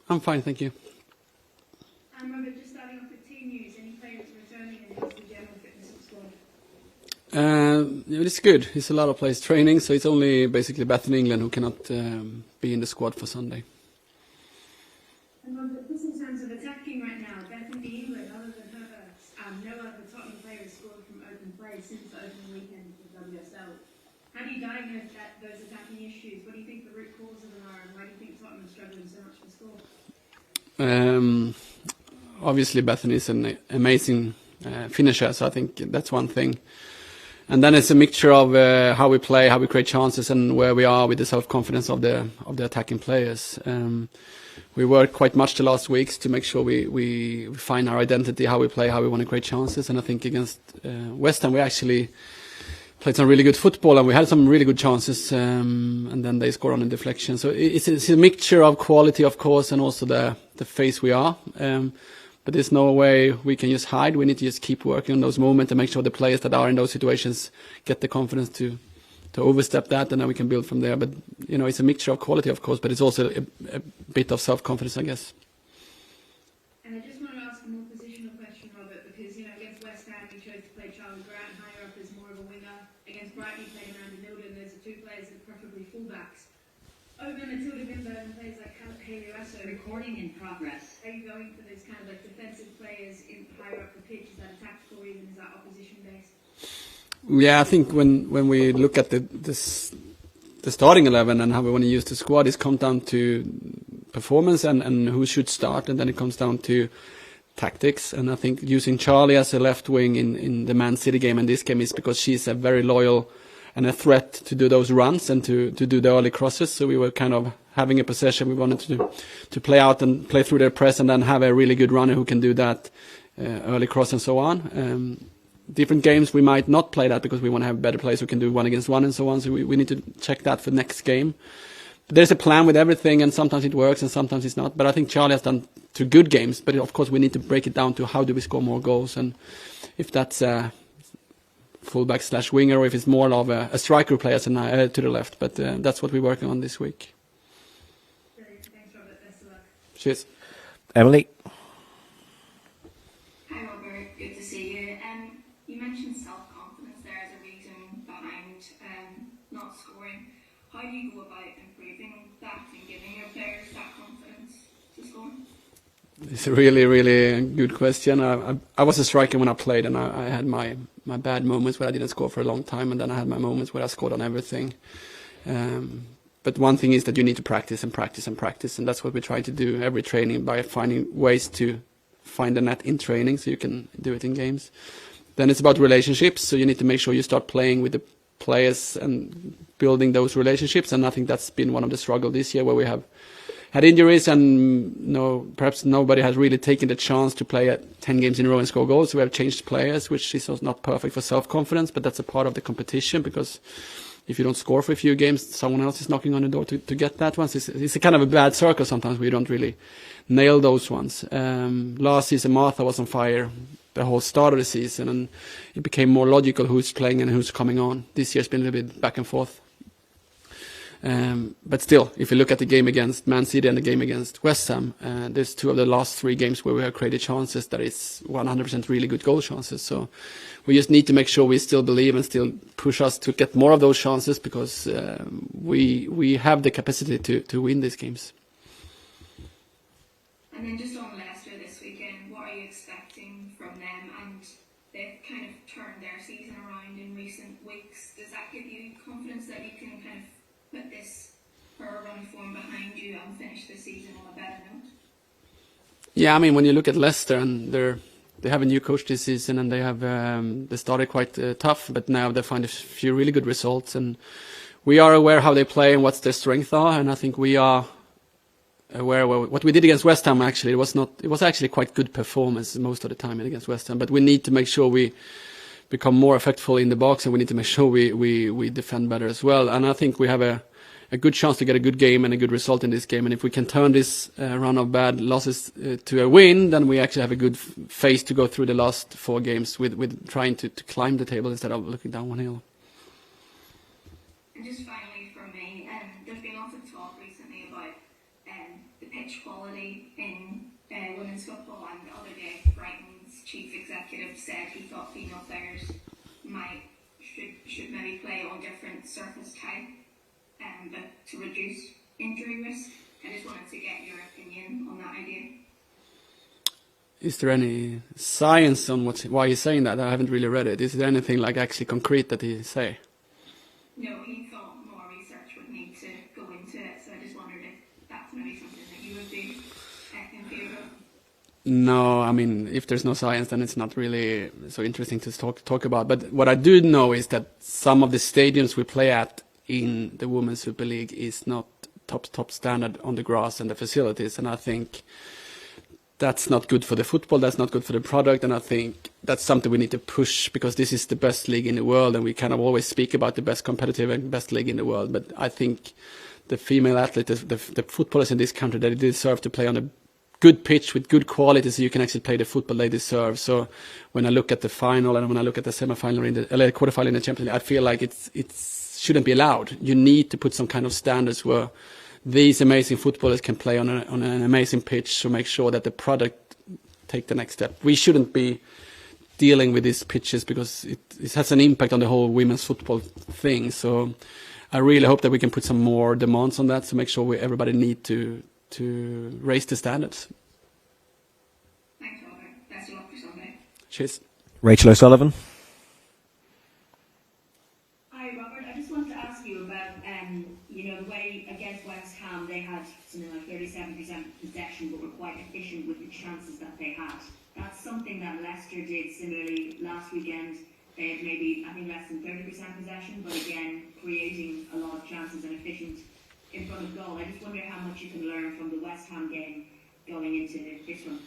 I'm fine, thank you. Robert, just starting off with team news, any players returning and how's the general fitness of the squad? It's good. It's a lot of players training, so it's only basically Beth in England who cannot be in the squad for Sunday. And Robert, just in terms of attacking right now, Beth in England, other than her, no other Tottenham players scored from open play since the opening weekend with WSL. How do you diagnose those attacking issues? What do you think the root cause of them are, and why do you think Tottenham is struggling so much to score? Obviously, Bethany is an amazing finisher, so I think that's one thing. And then it's a mixture of how we play, how we create chances, and where we are with the self-confidence of the attacking players. We worked quite much the last weeks to make sure we find our identity, how we play, how we want to create chances. And I think against West Ham we actually played some really good football, and we had some really good chances, and then they scored on a deflection. So it's a mixture of quality, of course, and also the phase we are. But there's no way we can just hide. We need to just keep working on those moments and make sure the players that are in those situations get the confidence to overstep that, and then we can build from there. But it's a mixture of quality, of course, but it's also a bit of self-confidence, I guess. And I just want to ask a more positional question, Robert, because against West Ham you chose to play Charlie Grant higher up as more of a winger. Against Brighton you played around the middle, and those are two players that are preferably fullbacks. Over Matilda Bimbo and players like Haley Russo. Recording in progress. Are you going for those kind of like defensive players in higher up the pitch? Is that a tactical reason? Is that opposition based? Yeah, I think when we look at the starting 11 and how we want to use the squad, it comes down to performance and who should start, and then it comes down to tactics. And I think using Charlie as a left wing in the Man City game and this game is because she's a very loyal and a threat to do those runs and to do the early crosses. So we were kind of having a possession. We wanted to play out and play through their press and then have a really good runner who can do that early cross and so on. Different games we might not play that because we want to have better players who can do 1-against-1 and so on. So we need to check that for next game. But there's a plan with everything, and sometimes it works and sometimes it's not. But I think Charlie has done 2 good games. But of course we need to break it down to how do we score more goals, and if that's fullback / winger, or if it's more of a striker player to the left. But that's what we're working on this week. Brilliant. Thanks, Robert. Best of luck. Cheers. Emily. Hi, Robert. Good to see you. You mentioned self-confidence there as a reason behind not scoring. How do you go about improving that and giving your players that confidence to score? It's a really, really good question. I was a striker when I played, and I had my bad moments where I didn't score for a long time, and then I had my moments where I scored on everything. But one thing is that you need to practice and practice and practice, and that's what we try to do every training by finding ways to find the net in training so you can do it in games. Then it's about relationships, so you need to make sure you start playing with the players and building those relationships, and I think that's been one of the struggles this year where we have had injuries and perhaps nobody has really taken the chance to play at 10 games in a row and score goals. So we have changed players, which is not perfect for self-confidence, but that's a part of the competition, because if you don't score for a few games, someone else is knocking on the door to get that one. So it's a kind of a bad circle sometimes where you don't really nail those ones. Last season Martha was on fire the whole start of the season, and it became more logical who's playing and who's coming on. This year's been a little bit back and forth. But still, if you look at the game against Man City and the game against West Ham, there's 2 of the last 3 games where we have created chances that is 100% really good goal chances. So we just need to make sure we still believe and still push us to get more of those chances, because we have the capacity to win these games. And then just on Leicester this weekend, what are you expecting from them? And they've kind of turned their season around in recent weeks. Does that give you confidence that you can kind of put this run form behind you and finish the season on a better note? Yeah, I mean, when you look at Leicester, and they have a new coach this season, and they started quite tough, but now they find a few really good results, and we are aware how they play and what their strengths are, and I think we are aware what we did against West Ham. Actually, it was actually quite good performance most of the time against West Ham, but we need to make sure we become more effective in the box, and we need to make sure we defend better as well. And I think we have a good chance to get a good game and a good result in this game. And if we can turn this run of bad losses to a win, then we actually have a good phase to go through the last 4 games with trying to climb the table instead of looking down one hill. And just finally from me, there's been lots of talk recently about the pitch quality in women's football, and the other day Brighton's chief executive said he thought female players should maybe play on different surface type, but to reduce injury risk. I just wanted to get your opinion on that idea. Is there any science on why he's saying that? I haven't really read it. Is there anything like actually concrete that he say? No, he thought more research would need to go into it, so I just wondered if that's maybe something that you would be in favour of. No, I mean, if there's no science, then it's not really so interesting to talk about. But what I do know is that some of the stadiums we play at in the Women's Super League is not top standard on the grass and the facilities, and I think that's not good for the football, that's not good for the product, and I think that's something we need to push, because this is the best league in the world, and we kind of always speak about the best competitive and best league in the world, but I think the female athletes, the footballers in this country, they deserve to play on a good pitch with good quality, so you can actually play the football they deserve. So when I look at the final and when I look at the semi-final in the quarterfinal in the Champions League, I feel like it shouldn't be allowed. You need to put some kind of standards where these amazing footballers can play on an amazing pitch to make sure that the product take the next step. We shouldn't be dealing with these pitches because it has an impact on the whole women's football thing. So I really hope that we can put some more demands on that to make sure everybody need to raise the standards. Thanks, Robert. Best of luck for Sunday. Cheers. Rachel O'Sullivan. Hi, Robert. I just wanted to ask you about, the way against West Ham they had something like 37% possession, but were quite efficient with the chances that they had. That's something that Leicester did similarly last weekend. They had maybe, I think, less than 30% possession, but again, creating a lot of chances and efficient in front of goal. I just wonder how much you can learn from the West Ham game going into this one.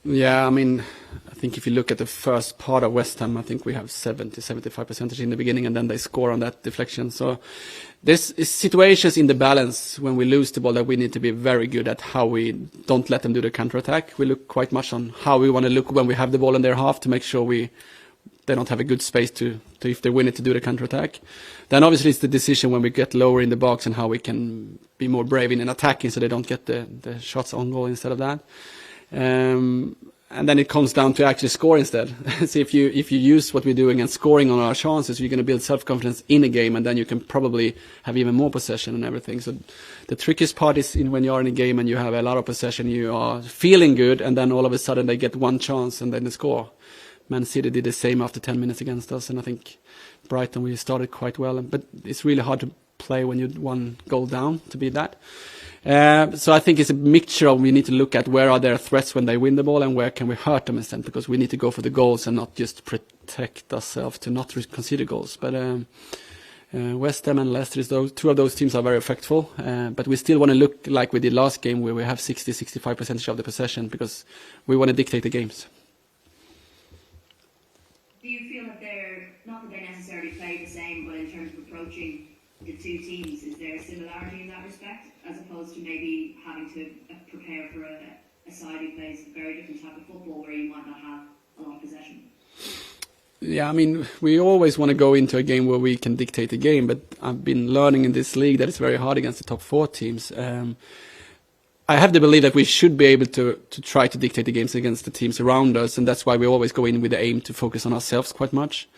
Yeah, I mean, I think if you look at the first part of West Ham, I think we have 75% in the beginning, and then they score on that deflection. So there's situations in the balance when we lose the ball that we need to be very good at how we don't let them do the counter-attack. We look quite much on how we want to look when we have the ball in their half to make sure they don't have a good space to if they win it, to do the counter-attack. Then obviously it's the decision when we get lower in the box and how we can be more brave in attacking so they don't get the shots on goal instead of that. And then it comes down to actually score instead. So if you use what we're doing and scoring on our chances, you're going to build self-confidence in a game, and then you can probably have even more possession and everything. So the trickiest part is when you are in a game and you have a lot of possession, you are feeling good, and then all of a sudden they get one chance and then they score. Man City did the same after 10 minutes against us, and I think Brighton, we started quite well, but it's really hard to play when you're one goal down to beat that. So I think it's a mixture of, we need to look at where are their threats when they win the ball and where can we hurt them instead, because we need to go for the goals and not just protect ourselves to not concede goals. But West Ham and Leicester, two of those teams are very effective, but we still want to look like we did last game, where we have 60-65% of the possession, because we want to dictate the games. Do you feel that not that they necessarily play the same, but in terms of approaching the two teams, is there a similarity in that respect, as opposed to maybe having to prepare for a side who plays a very different type of football where you might not have a lot of possession? Yeah, I mean, we always want to go into a game where we can dictate the game, but I've been learning in this league that it's very hard against the top four teams. I have the belief that we should be able to try to dictate the games against the teams around us, and that's why we always go in with the aim to focus on ourselves quite much.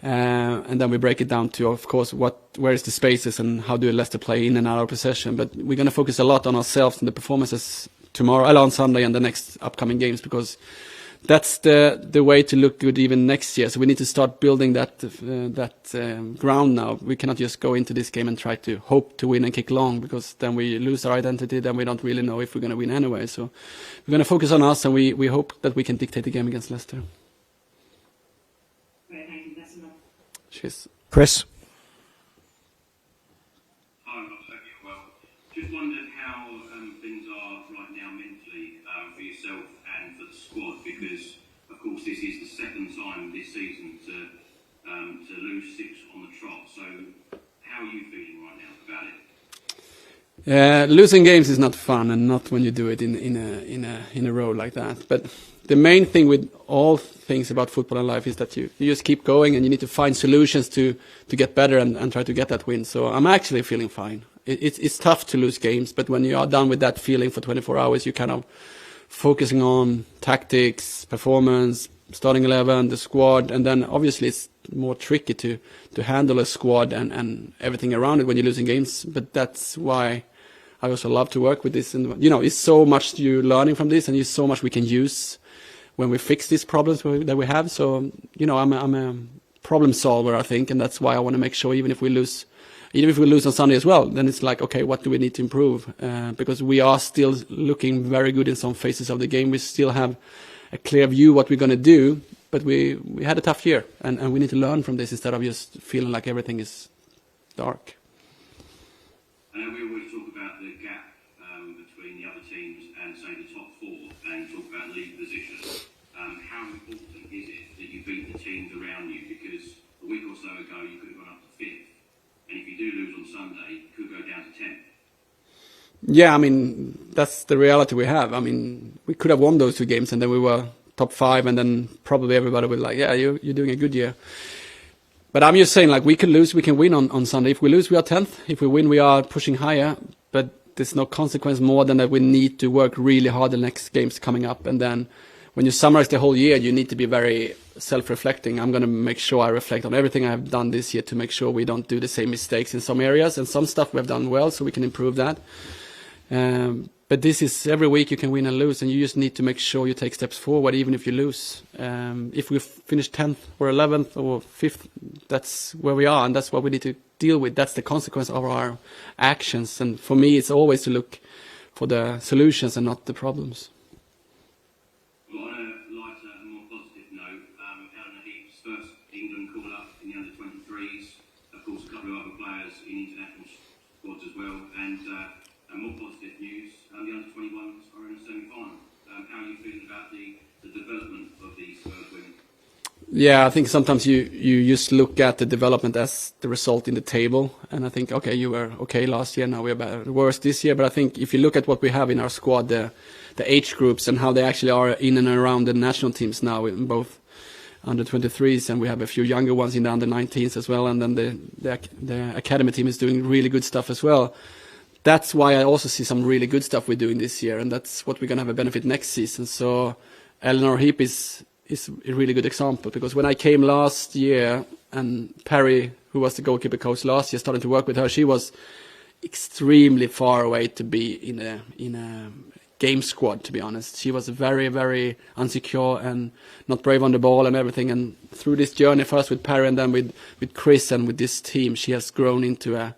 And then we break it down to, of course, where is the spaces and how do Leicester play in and out of possession. But we're going to focus a lot on ourselves and the performances tomorrow, on Sunday and the next upcoming games, because that's the way to look good even next year. So we need to start building that ground now. We cannot just go into this game and try to hope to win and kick long, because then we lose our identity. Then we don't really know if we're going to win anyway. So we're going to focus on us, and we hope that we can dictate the game against Leicester. Right, thank you. Best of luck. Cheers. Chris. Hi, I hope you're well. Just wondered how things are right now mentally for yourself and for the squad, because of course this is the second time this season to lose 6 on the trot. So how are you feeling right now about it? Losing games is not fun, and not when you do it in a row like that. But the main thing with all things about football and life is that you just keep going, and you need to find solutions to get better and try to get that win. So I'm actually feeling fine. it's tough to lose games, but when you are done with that feeling for 24 hours, you kind of focusing on tactics, performance, starting 11, the squad, and then obviously it's more tricky to handle a squad and everything around it when you're losing games. But that's why I also love to work with this. And it's so much you're learning from this, and it's so much we can use when we fix these problems that we have. So I'm a problem solver, I think, and that's why I want to make sure even if we lose on Sunday as well, then it's like, okay, what do we need to improve? Because we are still looking very good in some phases of the game. We still have a clear view what we're going to do, but we had a tough year, and we need to learn from this instead of just feeling like everything is dark. I know we always talk about the gap between the other teams and, say, the top four, and talk about league position. How important is it that you beat the teams around you? Because a week or so ago, you could have gone up to 5th. And if you do lose on Sunday, you could go down to 10th. Yeah, I mean, that's the reality we have. I mean, we could have won those 2 games and then we were top 5, and then probably everybody would be like, yeah, you're doing a good year. But I'm just saying, like, we can lose, we can win on Sunday. If we lose, we are 10th. If we win, we are pushing higher. But there's no consequence more than that we need to work really hard the next games coming up. And then when you summarize the whole year, you need to be very self-reflecting. I'm going to make sure I reflect on everything I've done this year to make sure we don't do the same mistakes in some areas, and some stuff we've done well, so we can improve that. But this is every week you can win and lose, and you just need to make sure you take steps forward, even if you lose. If we finish 10th or 11th or 5th, that's where we are, and that's what we need to deal with. That's the consequence of our actions. And for me, it's always to look for the solutions and not the problems. Well, on a lighter and more positive note, Eleanor Heap's first England call-up in the under-23s, of course a couple of other players in international squads as well, and more positive news, the under-21s are in the semi-final. How are you feeling about the development of these Spurs women? Yeah, I think sometimes you just look at the development as the result in the table, and I think, okay, you were okay last year, now we're worse this year. But I think if you look at what we have in our squad, the age groups and how they actually are in and around the national teams now, in both under-23s, and we have a few younger ones in the under-19s as well, and then the academy team is doing really good stuff as well. That's why I also see some really good stuff we're doing this year, and that's what we're going to have a benefit next season. So Eleanor Heap is a really good example, because when I came last year and Perry, who was the goalkeeper coach last year, started to work with her, she was extremely far away to be in a game squad, to be honest. She was very, very insecure and not brave on the ball and everything. And through this journey, first with Perry and then with Chris and with this team, she has grown into a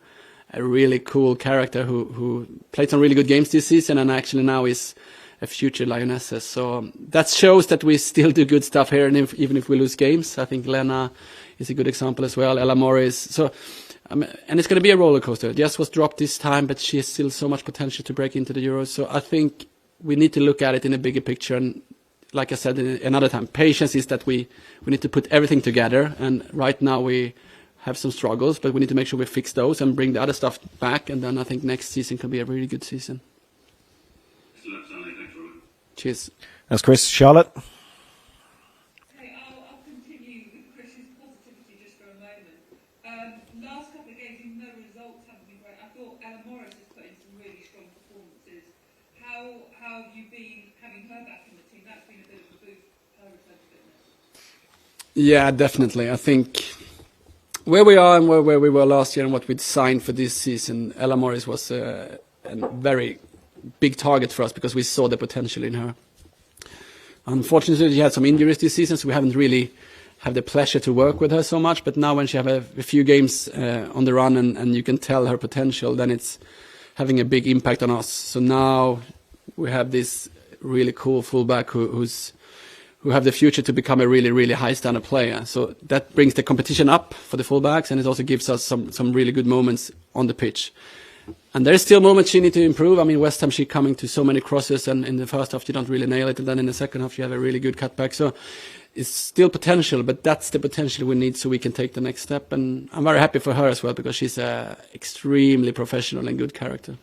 really cool character who played some really good games this season and actually now is a future Lionesses. So that shows that we still do good stuff here, and even if we lose games. I think Lena is a good example as well. Ella Morris. So, and it's going to be a roller coaster. Jess was dropped this time, but she has still so much potential to break into the Euros. So I think we need to look at it in a bigger picture. And like I said another time, patience is that we need to put everything together. And right now we have some struggles, but we need to make sure we fix those and bring the other stuff back. And then I think next season can be a really good season. Cheers. That's Chris. Charlotte? Hey, I'll continue with Chris's positivity just for a moment. Last couple of games, even though results haven't been great, I thought Ella Morris has put in some really strong performances. How have you been having her back in the team? That's been a bit of a boost, her return to fitness. Yeah, definitely. I think where we are and where we were last year and what we'd signed for this season, Ella Morris was a very big target for us because we saw the potential in her. Unfortunately, she had some injuries this season, so we haven't really had the pleasure to work with her so much. But now when she have a few games on the run and you can tell her potential, then it's having a big impact on us. So now we have this really cool fullback who have the future to become a really, really high standard player. So that brings the competition up for the fullbacks, and it also gives us some really good moments on the pitch. And there's still moments she needs to improve. I mean, West Ham, she's coming to so many crosses, and in the first half, you don't really nail it. And then in the second half, you have a really good cutback. So it's still potential, but that's the potential we need so we can take the next step. And I'm very happy for her as well, because she's an extremely professional and good character.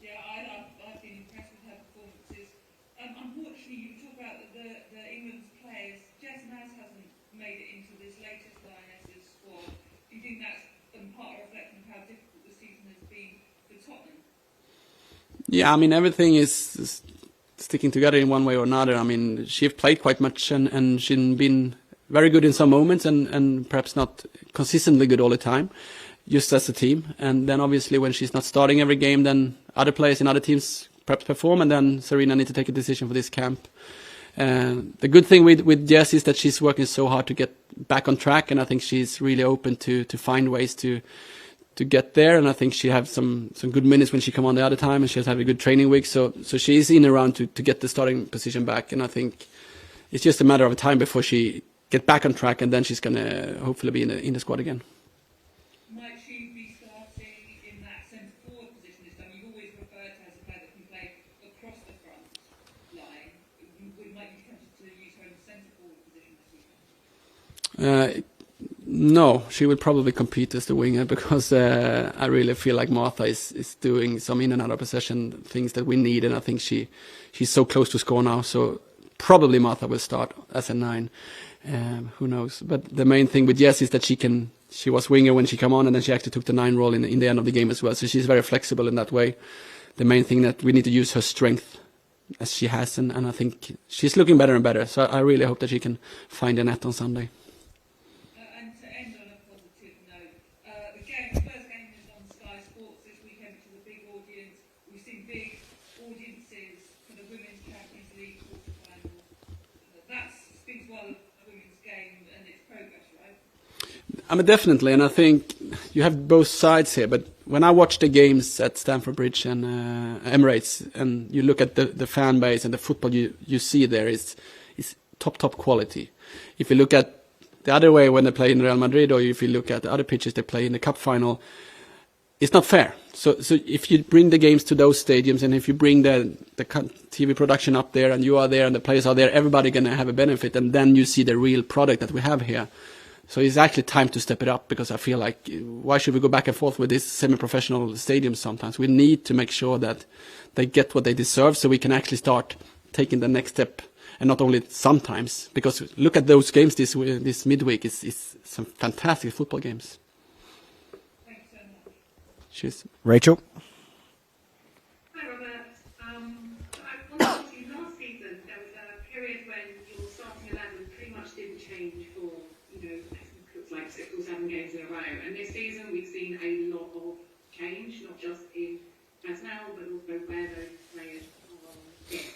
Yeah, I've been impressed with her performances. Unfortunately, you talk about the England's players. Jess Naz hasn't made it into this latest Lionesses squad. Do you think that's part of reflecting of how difficult the season has been Yeah, I mean, everything is sticking together in one way or another. I mean, she's played quite much and she's been very good in some moments and perhaps not consistently good all the time, just as a team. And then obviously when she's not starting every game, then other players in other teams perhaps perform, and then Serena needs to take a decision for this camp. The good thing with Jess is that she's working so hard to get back on track, and I think she's really open to find ways to get there. And I think she have some good minutes when she come on the other time, and she has had a good training week. So she's in around to get the starting position back, and I think it's just a matter of time before she get back on track, and then she's gonna hopefully be in the squad again. Might she be starting in that centre forward position this time? You've always referred to her as a player that can play across the front line. Might you be tempted to use her in the centre forward position this weekend? No, she will probably compete as the winger because I really feel like Martha is doing some in and out of possession things that we need, and I think she's so close to score now. So probably Martha will start as a 9. Who knows? But the main thing with Jess is that she was winger when she came on, and then she actually took the 9 role in the end of the game as well. So she's very flexible in that way. The main thing that we need to use her strength as she has, and I think she's looking better and better. So I really hope that she can find a net on Sunday. And to end on a positive note, the first game is on Sky Sports this weekend, which is a big audience. We've seen big audiences for the Women's Champions League quarterfinal. That speaks well of the women's game and its progress, right? I mean, definitely, and I think you have both sides here. But when I watch the games at Stamford Bridge and Emirates, and you look at the fan base and the football you see there is top quality. If you look at the other way when they play in Real Madrid, or if you look at the other pitches they play in the cup final, it's not fair. So if you bring the games to those stadiums, and if you bring the TV production up there, and you are there and the players are there, everybody gonna have a benefit, and then you see the real product that we have here. So it's actually time to step it up, because I feel like why should we go back and forth with these semi-professional stadiums sometimes? We need to make sure that they get what they deserve, so we can actually start taking the next step, and not only sometimes. Because look at those games this midweek, it's some fantastic football games. Thanks so much. Cheers. Rachel? Hi, Robert. I wanted to ask you, last season there was a period when your starting 11 pretty much didn't change for, looks like 6 or 7 games in a row. And this season we've seen a lot of change, not just in personnel, but also where those players are on the pitch.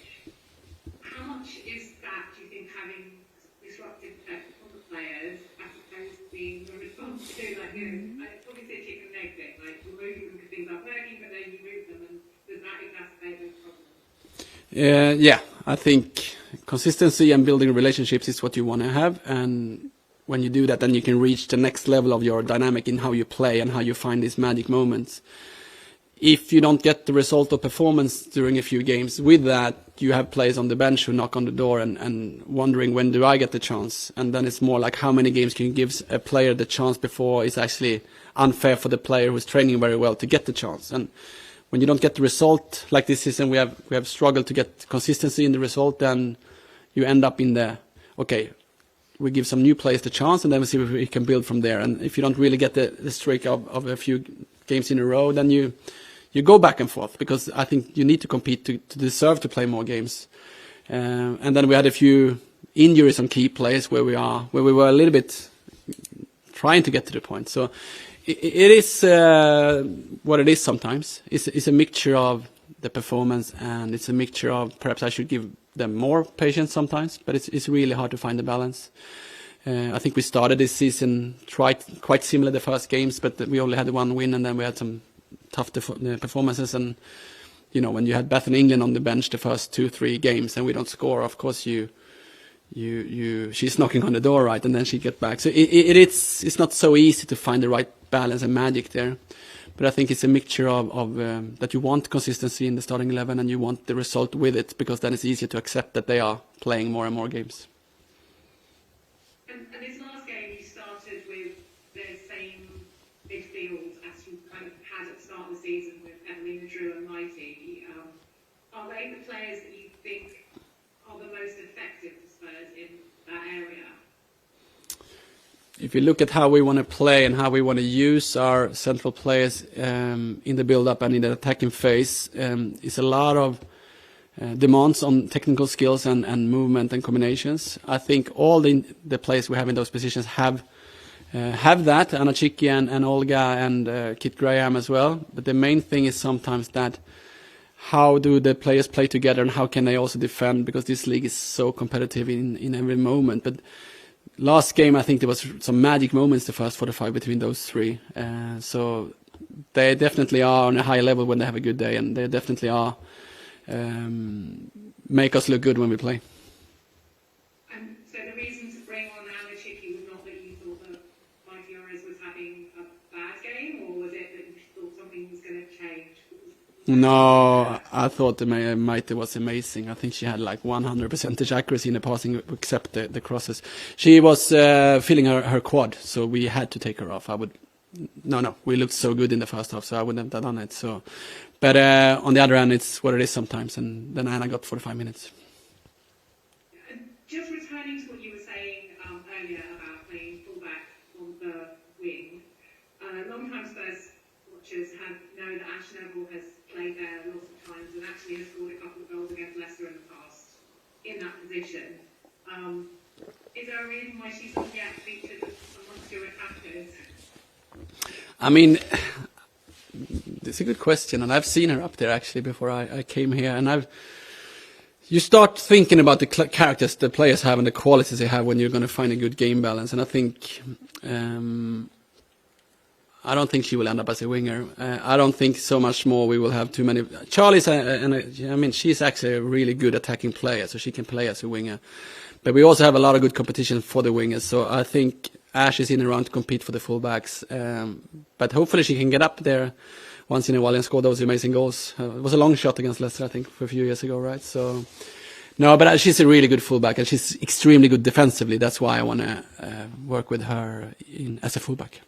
How much is that, do you think, having disruptive effect on the players as opposed to being a response to, like, it's obviously a chicken and egg thing, like you're moving them because things aren't working, but then you move them, and does that exacerbate those problems? Yeah, I think consistency and building relationships is what you want to have, and when you do that, then you can reach the next level of your dynamic in how you play and how you find these magic moments. If you don't get the result of performance during a few games, with that, you have players on the bench who knock on the door and wondering, when do I get the chance? And then it's more like, how many games can you give a player the chance before it's actually unfair for the player who's training very well to get the chance? And when you don't get the result, like this season, we have struggled to get consistency in the result, then you end up in the, okay, we give some new players the chance, and then we see if we can build from there. And if you don't really get the streak of a few games in a row, then you go back and forth, because I think you need to compete to deserve to play more games. And then we had a few injuries on key players where we were a little bit trying to get to the point. So it is what it is sometimes. It's a mixture of the performance, and it's a mixture of perhaps I should give them more patience sometimes, but it's really hard to find the balance. I think we started this season quite similar the first games, but we only had 1 win, and then we had some tough performances. And when you had Beth and England on the bench the first 2-3 games and we don't score, of course she's knocking on the door, right, and then she get back. So it's not so easy to find the right balance and magic there. But I think it's a mixture of that you want consistency in the starting 11, and you want the result with it, because then it's easier to accept that they are playing more and more games. And this last game, you started with the same midfield as you kind of had at the start of the season with Evelina, Drew and Mighty. Are they the players that you think are the most effective for Spurs in that area? if you look at how we want to play and how we want to use our central players in the build-up and in the attacking phase, it's a lot of demands on technical skills and movement and combinations. I think all the players we have in those positions have that, Anna Chicki and Olga and Kit Graham as well. But the main thing is sometimes that how do the players play together and how can they also defend, because this league is so competitive in every moment. But last game, I think there was some magic moments the first 45 between those three. So they definitely are on a high level when they have a good day, and they definitely are make us look good when we play. And so the reason to bring on Anna Chicki was not that you thought that Mighty Oris was having a bad game, or was it that you thought something was going to change? No, I thought the Mighty was amazing. I think she had like 100% accuracy in the passing, except the crosses. She was feeling her quad, so we had to take her off. No, we looked so good in the first half, so I wouldn't have done it. So, but on the other hand, it's what it is sometimes, and then Anna got 45 minutes. Just returning to what you were saying earlier about playing fullback on the wing, long-time Spurs watchers know that Ash Neville has played there lots of times and actually has scored a couple of goals against Leicester in the past in that position. Is there a reason why she's not yet featured amongst your attackers? I mean, it's a good question, and I've seen her up there actually before I came here, and you start thinking about the characters the players have and the qualities they have when you're going to find a good game balance, and I think I don't think she will end up as a winger. I don't think so much more we will have too many. Charlie's, she's actually a really good attacking player, so she can play as a winger. But we also have a lot of good competition for the wingers, so I think Ash is in and around to compete for the fullbacks. But hopefully she can get up there once in a while and score those amazing goals. It was a long shot against Leicester, I think, for a few years ago, right? So, no, but she's a really good fullback, and she's extremely good defensively. That's why I want to work with her as a fullback.